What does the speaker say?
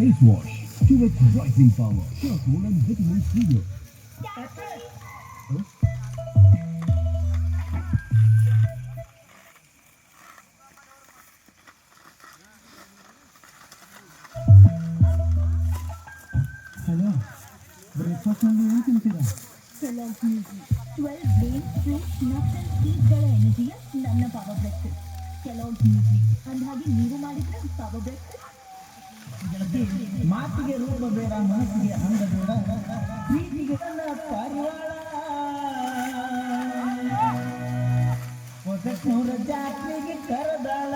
face wash to its brightening power. Charcoal and vitamin studio. Hello. Breakfast ನಲ್ಲಿ ಏನು ತಿಂತೀರಾ? Kellogg's Muesli. 12 grains, fruits, nuts and seedsಗಳ ಎನರ್ಜಿಯ ನನ್ನ power breakfast. Kellogg's Muesli. ಅಂದ್ಹಾಗೆ ನೀವು ಮಾಡಿದ್ರೆ power breakfast. ಮಾತಿಗೆ ರೂಪ ಬೇಡ, ಮನಸ್ಸಿಗೆ ಅಂದ ಬೇಡ, ಪ್ರೀತಿಗೆ ನನ್ನ ಪಾರಿವಾಳ. ಹೊಸಕ್ನೂರ ಜಾತ್ರೆಗೆ ಕರೆದಾಳ.